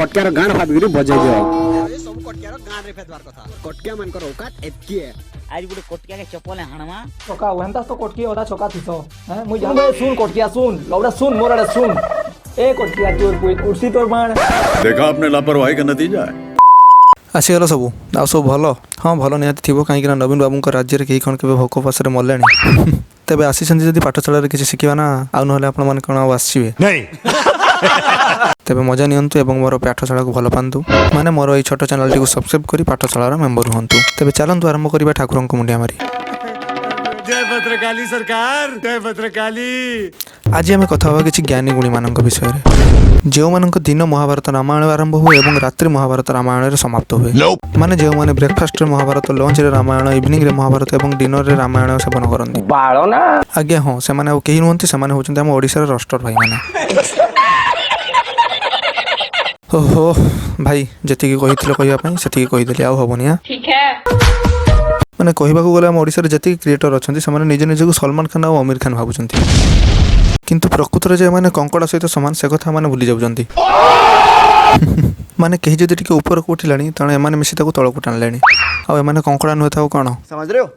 कटकियार गाण भाबिकरी बजाई दियो ए सब कटकियार गाण रे फेदवार कथा कटकिया मानकर औकात एतकी है आज गुटे कटकिया के चप्पल हाणमा छोका वेंता तो कटकिया ओदा छोका थिसो हैं मुई जाबे सुन कटकिया सुन लौड़ा सुन मोरडा सुन ए कटकिया तोर कोई उर्सी तोर बाण देखा आपने लापरवाही का नतीजा है। आसीगल सब आउ सब भल हाँ भल निहाती थी कहीं नवीन बाबू राज्य में कई कौन के भोक उपासरे मले तेज आसी जदि पाठशाला किसी शिखा ना आउ ना आपण मैंने कौन आसवे तेज मजा नियंतु एवं मोर पाठशाला को भल पातु माने मोर ये छोट चैनल टी सब्सक्राइब कर पाठशाला मेम्बर हूँ तेज चलतु आरंभ करवा ठाकुर को मुंडिया मारी। जय भद्रकाली सरकार, जय भद्रकाली। आज आम कथा हवा किसी ज्ञानी गुणी मान विषय जो मान दिन महाभारत रामायण आरंभ हुए और रात्रि महाभारत रामायण समाप्त हुए माने जो माने ब्रेकफास्ट महाभारत लंच रे रामायण इवनिंग रे महाभारत और डिनर रे रामायण सेवन करती आज्ञा हाँ से कहीं नुहति से होती आम ओडिशार रस्टर भाई माने ओहो भाई जी कहवाई से कहीदेली आउ हेनी मैंने कहवाक गले आम ओडिशार जी क्रिएटर अच्छा से निज निजक सलमान खान और आमिर खान भावुं किंतु प्रकृत में मैंने कंकड़ा सहित सामान से कथा मैंने भूली जाऊँगी माने कहीं जदि टिके ऊपर को उठिला तेणु एम मिसी तलक टाणिले आने कंकड़ा नुहे था कौन समझ रहे हो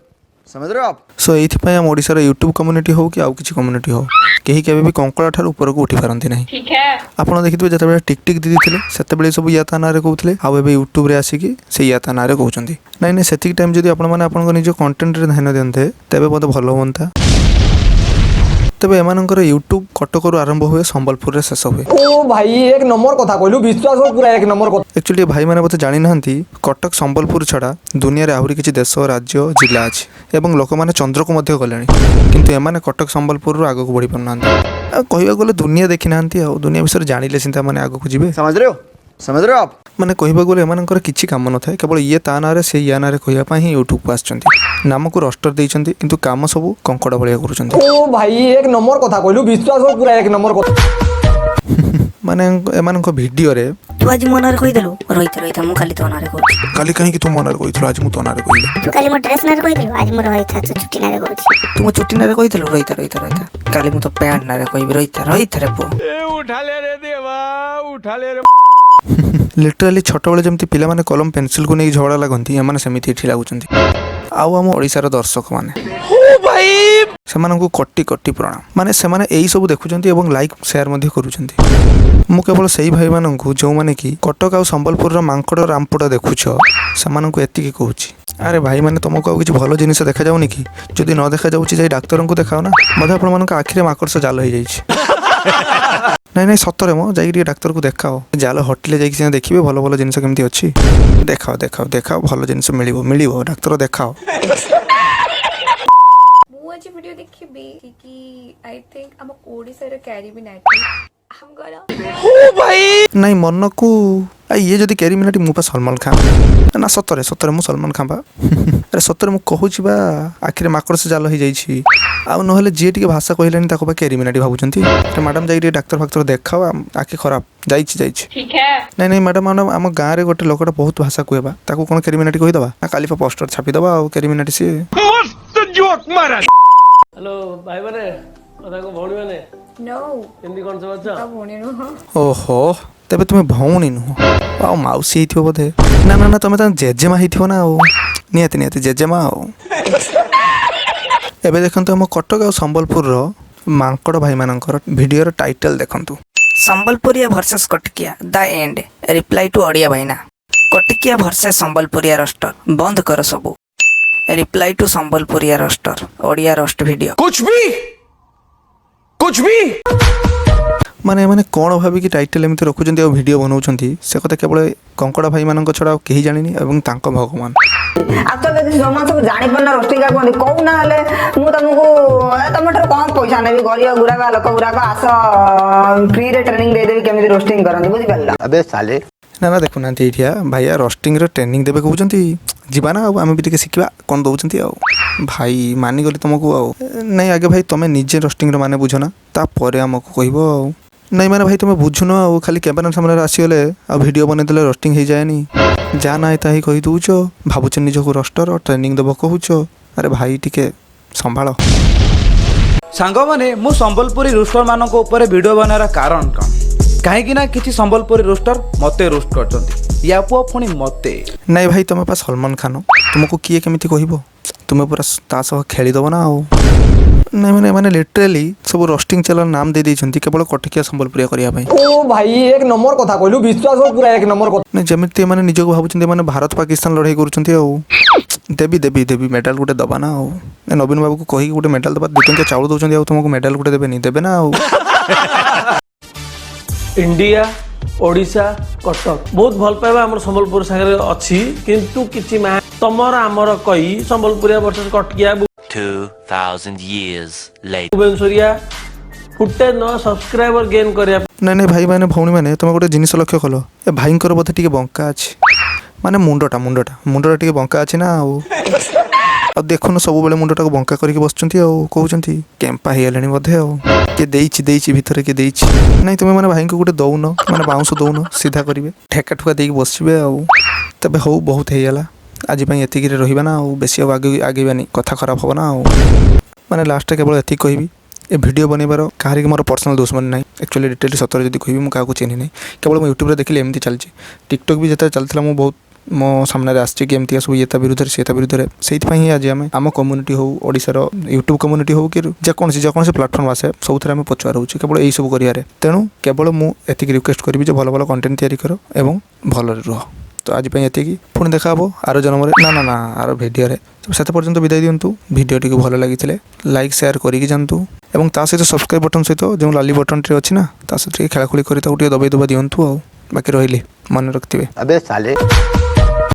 आप सो ये आम ओडिशार यूट्यूब कम्युनिटी हो कि आउ किसी कम्युनिटी हो कहीं केवे भी कंकड़ा ठार ऊपर को उठी पारती ना आपड़ देखिए जिते टिक टिक दीदी थे से सब या ता ना कहते आउ यूट्यूब रे आसिकी से या ता ना कहते नाई ना से टाइम जब आप निज कंटेंट ध्यान दिंते तेज बहुत भल हाँ तेज एमानकर यूट्यूब कटक आरंभ हुए संबलपुर रे शेष हुए ओ भाई एक नंबर कथा कहलु विश्वास हो पूरा एक नंबर कथा एक्चुअली भाई मैंने बोलते जानी ना कटक संबलपुर छड़ा दुनिया रे आहुरी किसी देश राज्य जिला अच्छी एवं लोक मैंने चंद्र को मध्य गले किंतु एमाने कटक संबलपुर आग को बढ़ी पाना कहवा गले दुनिया देखी ना दुनिया विषय जानिले सीधा मैंने आग को जी समझ रहे हो आप मैंने कहवा गले एमानकर किसी काम न था केवल ये ता ना से या ना कहवाई ही यूट्यूब को आसुँच नाम को रस्टर देइछन्ती किंतु काम सब कंकड़ा भलिया करूछन्ती ओ भाई एक नंबर कथा कहलु विश्वास हो पूरा एक नंबर कथा माने एमानक वीडियो रे तू आज मनार कहि देलु रोहित मु खाली तो नारे कहू काली कहीं कि तू मनार कहिथलो आज मु तो नारे कहिली तू खाली मो ड्रेस नारे कहि देलु आज मो रोहित छुट्टी नारे कहू तू मो छुट्टी नारे कहिथलो रोहित काली मु तो पैंट नारे कहि रोहित रे पो ए उठा ले रे देवा, उठा ले रे। लिटराली छोट बेले जमती पिला माने कलम पेंसिल को नहीं झगड़ा लगती एमाने सेमिति एठी लागुचंती आउ आम ओडिशार दर्शक माने कोटि कोटि प्रणाम माने सेमाने एई सब देखुचंती एवं लाइक शेयर मध्ये करूचंती मु केवल सही भाई माननकु जो माने कि कटक आ संबलपुर रो मांकड़ रामपड़ा देखुछ सेमानकु एतिकी कहूची अरे भाई माने तुमको किसी भल जिनिस देखा जाउनी कि जदि न देखा जाउची जाई डाक्टर को देखाओ ना बोधे आपण मानक आखिरे माकड़ से जाल हो जाइछि नहीं सतरे मो जाइए डाक्तर को देखाओ जाल हटिले जाइए देखिए भल भल जिन केमती अच्छी देखाओ देखाओ देखाओ भल जिन मिल डाक्तर देखाओ आज वीडियो देखिबी कि आई थिंक हम ओडिसा रे कैरिमिनाटी हम गला ओ भाई नहीं मन को ये जदि कैरिमिनाटी मु पा सलमान खान ना सतरे सतरे मु सलमान खान बा अरे सतरे मु कहूची बा आखिरे माकड़ से जाल हो जाइछि आ नहले जे टिके भाषा कहलेनी ताको बा कैरिमिनाटी भाबुचंती तो मैडम जाई डाक्तर फाक्तर देखाओ आखि खराब जाइछि ठीक है नहीं नहीं मैडम आम गाँव रे गोटे लोकटा बहुत भाषा कहबा ताको कोन कैरिमिनाटी कहि दबा ना काली पोस्टर छापी दबा आ कैरिमिनाटी से मस्त जोक मारा। हेलो भाई माने कथा को भौणी माने नो हिंदी कौन से बच्चा भौणी नु ओहो तेबे तुम भौणी नुह आ मौसी हो बोधे ना ना ना तुम जेजेमा हो ना निहाती निहाती जेजेमा एबे देखंतु हम कटक आ संबलपुर रो मांकड़ भाई मानकर वीडियो रो टाइटल देखंतु Sambalpuria versus Cuttackia the end reply to Odia भाईना कटकिया वर्सेस संबलपुरिया रोस्टर बंद कर सबू reply to Sambalpuria roaster Odia roast video कुछ भी माने कौन भावी कि टाइटल एमती रखुचंती और वीडियो बनाउचंती से कथा केवल कंकड़ा भाई मानक छड़ा केही जानिनी एवं तांको भगवान आतो देखि जमा सब जानि पन्ना रोस्टिंग का कोन कहू ना हले मु तुमको टमाटर कम पैसा नेबी गरियो गुराका लोक गुराका आस फ्री रे ट्रेनिंग दे देबी केमिति रोस्टिंग करन बुझि पल्ला अबे साले ना ना देखु नांती इठिया भैया रोस्टिंग रे ट्रेनिंग देबे कहउचंती जीवा ना आम भी टिके शिखा कौन दौरान आ भाई मानी गली तुमको आ नहीं आगे भाई तुम्हें निजे रोस्टिंग माने बुझ ना तापर आमको कह नहीं माने भाई तुम्हें बुझुन आ खाली कैमरा सामने आसीगले आ वीडियो बनईदे रोस्टिंग हो जाए जा ना ही कही दौच भावुच निजक रोस्टर ट्रेनिंग देव कहूच अरे भाई टिके संभाल सांग मैंने मु संबलपुरी रोस्टर मान वीडियो बनार कारण कौन କାହିଁକି ନା କିଛି ସମ୍ବଲପୁରୀ ରୋଷ୍ଟର ମତେ ରୋଷ୍ଟ କରିଛନ୍ତି ୟା ପୁଅ ପୁଣି ମତେ ନାଇଁ ଭାଇ ତମେ ପା ସଲମାନ ଖାନ ତୁମକୁ କିଏ କେମିତି କହିବ ତୁମେ ପୁରା ତା ସହ ଖେଳିଦେବ ନା ଆଉ ନାଇଁ ମାନେ ଲିଟରାଲି ସବୁ ରୋଷ୍ଟିଂ ଚ୍ୟାନେଲ ନାମ ଦେଇଛନ୍ତି କେବଳ କଟକିଆ ସମ୍ବଲପୁରିଆ କରିବା ପାଇଁ ଓ ଭାଇ ଏକ ନମ୍ବର କଥା କହିଲୁ ବିଶ୍ୱାସ ପୁରା ଏକ ନମ୍ବର କଥା ନାଇଁ ଯେମିତି ଏମାନେ ନିଜକୁ ଭାବୁଛନ୍ତି ଏମାନେ ଭାରତ ପାକିସ୍ତାନ ଲଢ଼େଇ କରୁଛନ୍ତି ଆଉ ଦେବି ମେଡାଲ ଗୋଟେ ଦେବା ନା ଆଉ ନବୀନ ବାବୁକୁ କହିକି ଗୋଟେ ମେଡାଲ ଦେବା 2 ଟଙ୍କିଆ ଚାଉଳ ଦେଉଛନ୍ତି ଆଉ ତୁମକୁ ମେଡାଲ ଗୋଟେ ଦେବେ ନା ଆଉ इंडिया ओडिशा कटक बहुत भल पाइबा आम संबलपुर सागर अच्छी किंतु किछि तमर आमर कई संबलपुरिया वर्सेस कटकिया 2000 years later भुवनेश्वरिया फुटे न सब्सक्राइबर गेन करिया ନାଇଁ ଭାଇ ମାନେ ଭଉଣୀ ମାନେ ତୁମେ ଗୋଟେ ଜିନିଷ ଲକ୍ଷ୍ୟ କଲ ଏ ଭାଇଙ୍କର ବୋଧେ ଟିକେ ବଙ୍କା ଅଛି ମାନେ ମୁଣ୍ଡଟା ଟିକେ ବଙ୍କା ଅଛି ନା ଆଉ ଦେଖୁନ ସବୁବେଳେ ମୁଣ୍ଡଟାକୁ ବଙ୍କା କରିକି ବସୁଛନ୍ତି ଆଉ କହୁଛନ୍ତି କେମ୍ପା ହେଇଗଲେଣି ବୋଧେ ଆଉ କିଏ ଦେଇଛି ଭିତରେ କିଏ ଦେଇଛି ନାଇଁ ତୁମେ ମାନେ ଭାଇଙ୍କୁ ଗୋଟେ ଦଉନ ମାନେ ବାଉଁଶ ଦଉନ ସିଧା କରିବେ ଠେକା ଠୁକା ଦେଇକି ବସିବେ ଆଉ ତେବେ ହଉ ବହୁତ ହେଇଗଲା ଆଜି ପାଇଁ ଏତିକିରେ ରହିବା ନା ଆଉ ବେଶୀ ଆଉ ଆଗେଇବାନି କଥା ଖରାପ ହେବ ନା ଆଉ ମାନେ ଲାଷ୍ଟରେ କେବଳ ଏତିକି କହିବି ଏ ଭିଡ଼ିଓ ବନେଇବାର କାହାରିକି ମୋର ପର୍ସନାଲ ଦୁଶ୍ମନୀ ନାହିଁ ଆକ୍ଚୁଆଲି ଡିଟେଲି ସତରେ ଯଦି କହିବି ମୁଁ କାହାକୁ ଚିହ୍ନି ନାହିଁ କେବଳ ମୁଁ ୟୁଟ୍ୟୁବରେ ଦେଖିଲି ଏମିତି ଚାଲିଛି ଟିକଟକ୍ ବି ଯେତେବେଳେ ଚାଲିଥିଲା ମୁଁ ବହୁତ ମୋ ସାମ୍ନାରେ ଆସିଛି କି ଏମିତି ସବୁ ତା ବିରୁଦ୍ଧରେ ସେ ତା ବିରୁଦ୍ଧରେ ସେଇଥିପାଇଁ ହିଁ ଆଜି ଆମେ ଆମ କମ୍ୟୁନିଟି ହଉ ଓଡ଼ିଶାର ୟୁଟ୍ୟୁବ୍ କମ୍ୟୁନିଟି ହଉ କି ଯେକୌଣସି ପ୍ଲାଟଫର୍ମ ଆସେ ସବୁଥିରେ ଆମେ ପଛୁଆ ରହୁଛୁ କେବଳ ଏଇସବୁ କରିବାରେ ତେଣୁ କେବଳ ମୁଁ ଏତିକି ରିକ୍ୱେଷ୍ଟ କରିବି ଯେ ଭଲ କଣ୍ଟେଣ୍ଟ ତିଆରି କର ଏବଂ ଭଲରେ ରୁହ ତ ଆଜି ପାଇଁ ଏତିକି ପୁଣି ଦେଖା ହେବ ଆର ଜନ୍ମରେ ନା ଆର ଭିଡ଼ିଓରେ ସେତେ ପର୍ଯ୍ୟନ୍ତ ବିଦାୟ ଦିଅନ୍ତୁ ଭିଡ଼ିଓଟିକୁ ଭଲ ଲାଗିଥିଲେ ଲାଇକ୍ ସେୟାର କରିକି ଯାଆନ୍ତୁ ଏବଂ ତା ସହିତ ସବସ୍କ୍ରାଇବ୍ ବଟନ୍ ସହିତ ଯେଉଁ ଲାଲି ବଟନ୍ଟି ଅଛି ନା ତା ସହିତ ଟିକେ ଖେଳାଖୋଳି କରି ତାକୁ ଟିକେ ଦବାଇ ଦିଅନ୍ତୁ ଆଉ ବାକି ରହିଲି ମନେ ରଖିଥିବେ अबे साले